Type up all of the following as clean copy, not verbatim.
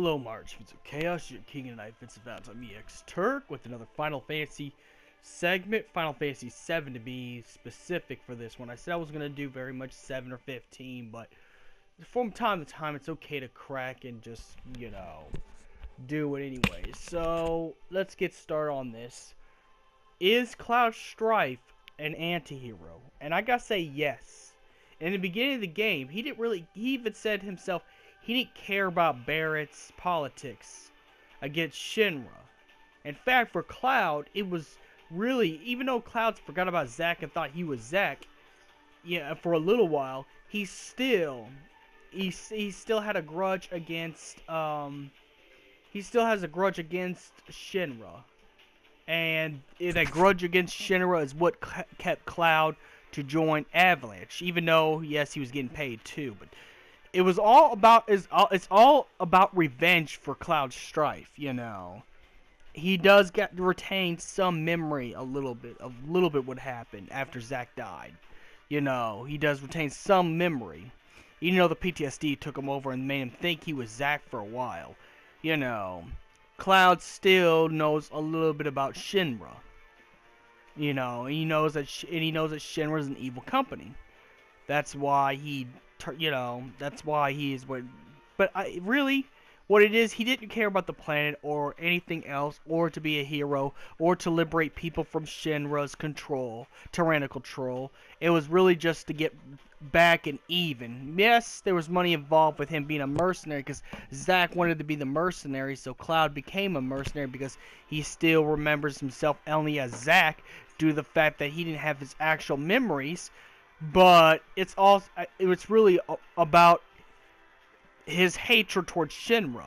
Hello, March. It's Chaos, your King and Knight, Vincent I'm EX Turk with another Final Fantasy segment. Final Fantasy VII to be specific for this one. I said I was going to do very much 7 or 15, but from time to time, it's okay to crack and just, do it anyway. So, let's get started on this. Is Cloud Strife an anti-hero? And I gotta say yes. In the beginning of the game, he even said himself, he didn't care about Barrett's politics against Shinra. In fact, for Cloud, it was really, even though Cloud forgot about Zack and thought he was Zack, for a little while, he still had a grudge against, he still has a grudge against Shinra. And that grudge against Shinra is what kept Cloud to join Avalanche, even though, yes, he was getting paid too, but it was all about it's all about revenge for Cloud Strife, He does get to retain some memory a little bit what happened after Zack died. He does retain some memory. Even though the PTSD took him over and made him think he was Zack for a while. Cloud still knows a little bit about Shinra. He knows that Shinra is an evil company. That's why that's why he is what. But really, what it is, he didn't care about the planet or anything else, or to be a hero, or to liberate people from Shinra's tyrannical control. It was really just to get back and even. Yes, there was money involved with him being a mercenary, because Zack wanted to be the mercenary, so Cloud became a mercenary because he still remembers himself only as Zack, due to the fact that he didn't have his actual memories. But it's really about his hatred towards Shinra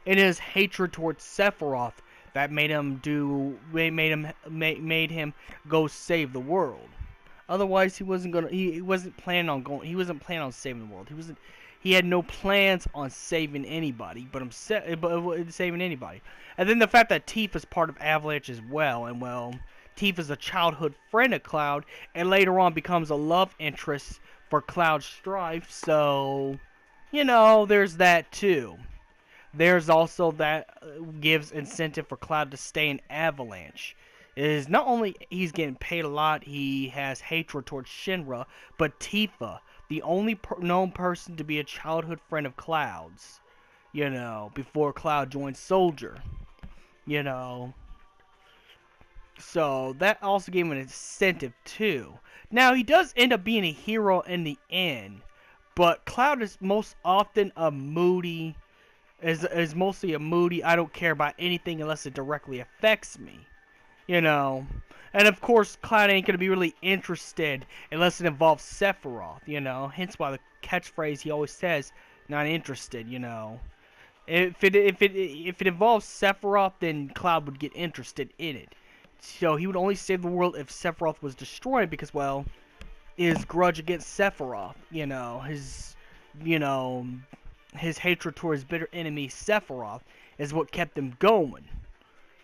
and his hatred towards Sephiroth that made him go save the world. Otherwise, he wasn't planning on saving the world. He had no plans on saving anybody, saving anybody. And then the fact that Tifa's part of Avalanche as well, and well, Tifa's a childhood friend of Cloud, and later on becomes a love interest for Cloud Strife, so, there's that too. There's also that gives incentive for Cloud to stay in Avalanche. It is not only he's getting paid a lot, he has hatred towards Shinra, but Tifa, the only known person to be a childhood friend of Cloud's, before Cloud joined Soldier, So, that also gave him an incentive, too. Now, he does end up being a hero in the end, but Cloud is most often mostly a moody, I don't care about anything unless it directly affects me, And, of course, Cloud ain't going to be really interested unless it involves Sephiroth, Hence why the catchphrase he always says, not interested, If it involves Sephiroth, then Cloud would get interested in it. So he would only save the world if Sephiroth was destroyed because, well, his grudge against Sephiroth, his hatred towards his bitter enemy Sephiroth is what kept him going.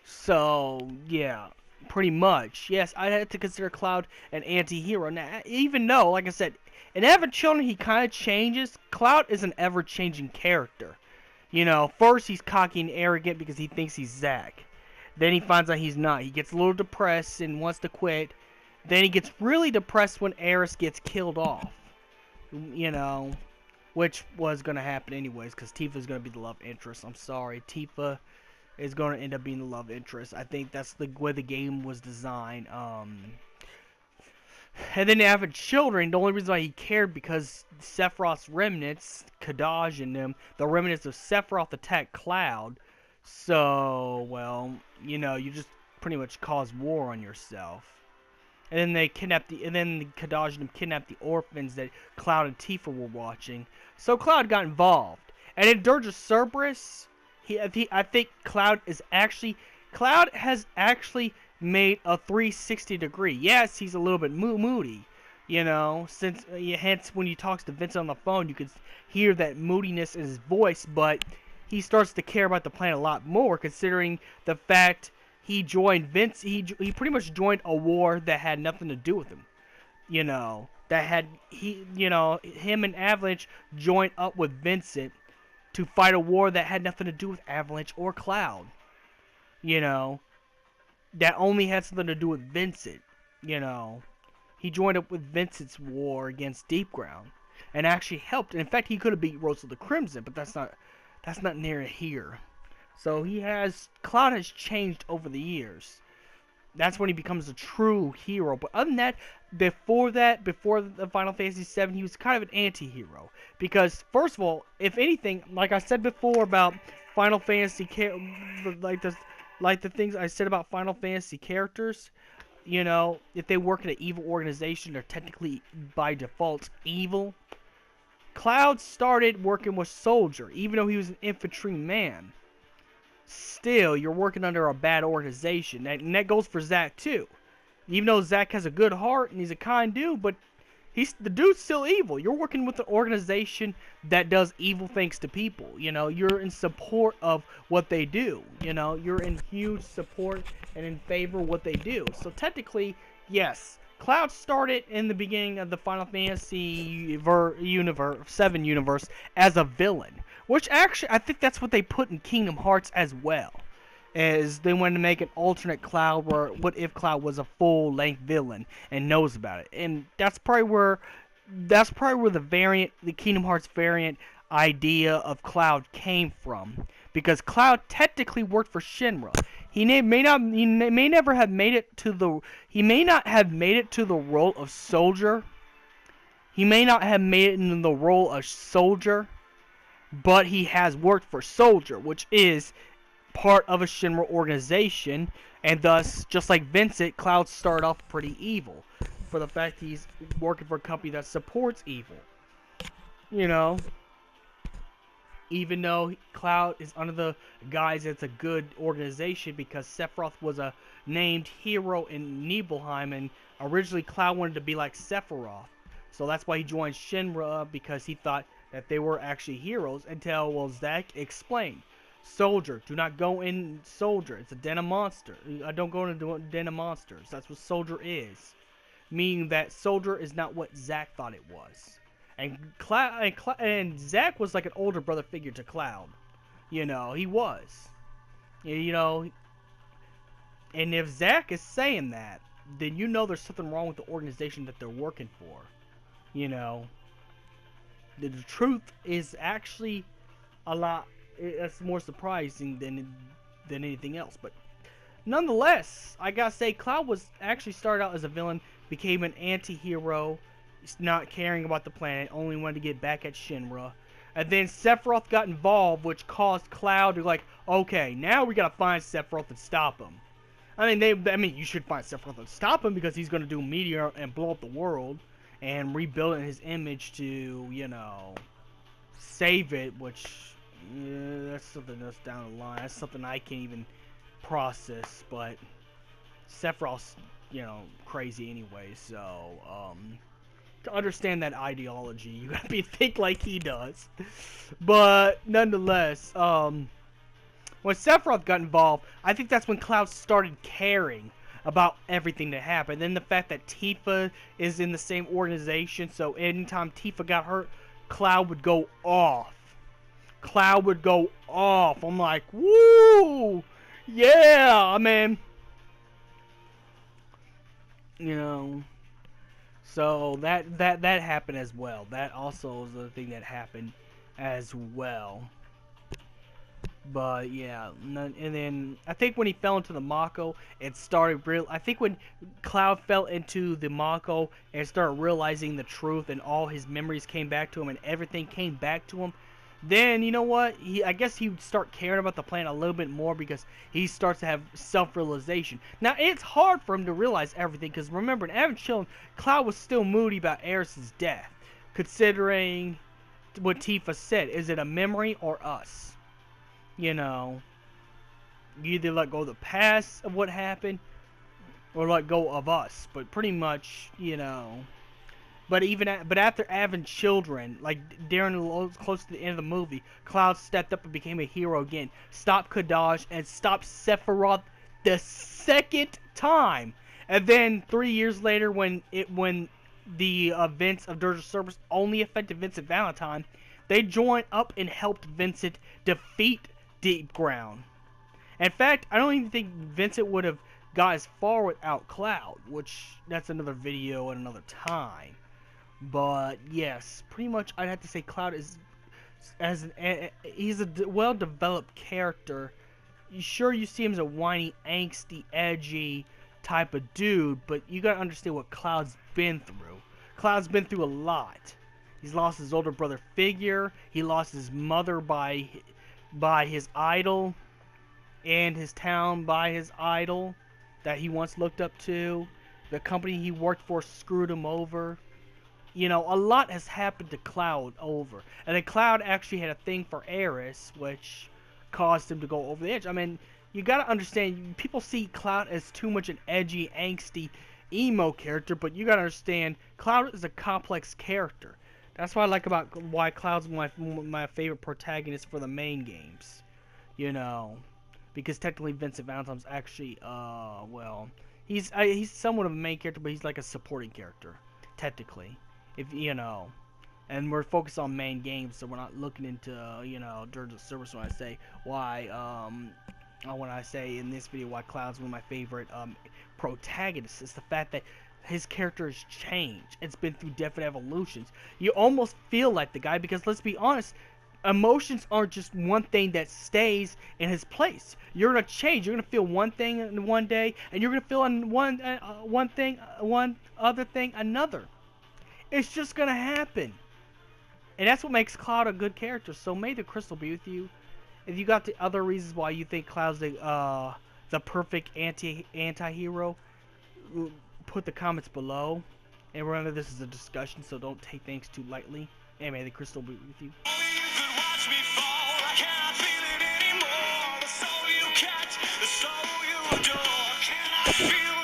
So, yeah, pretty much. Yes, I had to consider Cloud an anti-hero. Now, even though, like I said, in Advent Children he kind of changes, Cloud is an ever-changing character. First he's cocky and arrogant because he thinks he's Zack. Then he finds out he's not. He gets a little depressed and wants to quit. Then he gets really depressed when Eris gets killed off. Which was going to happen anyways, because Tifa's going to be the love interest. I'm sorry. Tifa is going to end up being the love interest. I think that's the way the game was designed. And then Advent Children, the only reason why he cared because Sephiroth's remnants, Kadaj and them, the remnants of Sephiroth attacked Cloud. So, well, you just pretty much cause war on yourself. And then they kidnapped Kadaj and them kidnapped the orphans that Cloud and Tifa were watching. So Cloud got involved. And in Dirge of Cerberus, I think Cloud has actually made a 360 degree. Yes, he's a little bit moody, since hence when he talks to Vincent on the phone, you can hear that moodiness in his voice, but he starts to care about the planet a lot more, considering the fact he joined he pretty much joined a war that had nothing to do with him. Him and Avalanche joined up with Vincent to fight a war that had nothing to do with Avalanche or Cloud. You know, that only had something to do with Vincent. You know, he joined up with Vincent's war against Deep Ground, and actually helped. And in fact, he could have beat Rose of the Crimson, but that's not near here. So Cloud has changed over the years. That's when he becomes a true hero. But other than that, before the Final Fantasy VII, he was kind of an anti-hero. Because, first of all, if anything, like I said before about Final Fantasy, like the things I said about Final Fantasy characters, you know, if they work in an evil organization, they're technically, by default, evil. Cloud started working with Soldier, even though he was an infantry man. Still, you're working under a bad organization. And that goes for Zack, too. Even though Zack has a good heart and he's a kind dude, but the dude's still evil. You're working with an organization that does evil things to people. You know, you're in support of what they do. You know, you're in huge support and in favor of what they do. So technically, yes, Cloud started in the beginning of the Final Fantasy VII universe as a villain. Which actually, I think that's what they put in Kingdom Hearts as well. As they wanted to make an alternate Cloud where, what if Cloud was a full-length villain and knows about it. And that's probably where the Kingdom Hearts variant idea of Cloud came from. Because Cloud technically worked for Shinra. He may not have made it to the role of Soldier. He may not have made it in the role of Soldier. But he has worked for Soldier, which is part of a Shinra organization, and thus, just like Vincent, Cloud started off pretty evil, for the fact he's working for a company that supports evil. You know, even though Cloud is under the guise it's a good organization, because Sephiroth was a named hero in Nibelheim, and originally Cloud wanted to be like Sephiroth. So that's why he joined Shinra, because he thought that they were actually heroes, until, well, Zack explained. Soldier, do not go in Soldier. It's a den of monsters. Don't go into a den of monsters. That's what Soldier is. Meaning that Soldier is not what Zack thought it was. And Zack was like an older brother figure to Cloud. You know, he was. You know, and if Zack is saying that, then you know there's something wrong with the organization that they're working for. You know, the truth is actually a lot. It's more surprising than anything else. But nonetheless, I gotta say, Cloud was actually started out as a villain, became an anti-hero, not caring about the planet, only wanted to get back at Shinra. And then Sephiroth got involved, which caused Cloud to like, okay, now we gotta find Sephiroth and stop him. I mean, you should find Sephiroth and stop him, because he's gonna do Meteor and blow up the world and rebuild his image to, you know, save it, which, that's something that's down the line. That's something I can't even process, but Sephiroth's, you know, crazy anyway, so, to understand that ideology, you gotta think like he does. But, nonetheless, when Sephiroth got involved, I think that's when Cloud started caring about everything that happened. Then the fact that Tifa is in the same organization, so anytime Tifa got hurt, Cloud would go off. Cloud would go off. I'm like, woo! Yeah, I mean, you know, so that happened as well. That also is the thing that happened as well. But yeah, and then I think when he fell into the Mako, it started I think when Cloud fell into the Mako and started realizing the truth, and all his memories came back to him, and everything came back to him, then, you know what, I guess he would start caring about the planet a little bit more, because he starts to have self-realization. Now, it's hard for him to realize everything, because remember, in Avalanche, Cloud was still moody about Aeris' death, considering what Tifa said. Is it a memory or us? You know, you either let go of the past of what happened, or let go of us. But pretty much, you know. But after having children, like close to the end of the movie, Cloud stepped up and became a hero again. Stopped Kadash and stopped Sephiroth the second time. And then 3 years later, when the events of Dirge of Cerberus only affected Vincent Valentine, They joined up and helped Vincent defeat Deep Ground. In fact, I don't even think Vincent would have got as far without Cloud, which that's another video at another time. But yes, pretty much I'd have to say Cloud is he's a well-developed character. Sure, you see him as a whiny, angsty, edgy type of dude, but you gotta understand what Cloud's been through. Cloud's been through a lot. He's lost his older brother Figure. He lost his mother by his idol, and his town by his idol that he once looked up to. The company he worked for screwed him over. You know, a lot has happened to Cloud over. And then Cloud actually had a thing for Aerith, which caused him to go over the edge. I mean, you gotta understand, people see Cloud as too much an edgy, angsty, emo character, but you gotta understand, Cloud is a complex character. That's what I like about why Cloud's my favorite protagonist for the main games. You know, because technically Vincent Valentine's actually, well, he's somewhat of a main character, but he's like a supporting character, technically. If you know, and we're focused on main games, so we're not looking into dirge of service when I say why when I say in this video why Cloud's one of my favorite protagonists. It's the fact that his character has changed. It's been through different evolutions. You almost feel like the guy, because let's be honest, emotions aren't just one thing that stays in his place. You're gonna change. You're gonna feel one thing in one day, and you're gonna feel on one other thing another. It's just gonna happen, and that's what makes Cloud a good character. So may the crystal be with you. If you got the other reasons why you think Cloud's the perfect anti-hero, put the comments below. And remember, this is a discussion, so don't take things too lightly. And may the crystal be with you. The soul you catch, the soul you adore, can I feel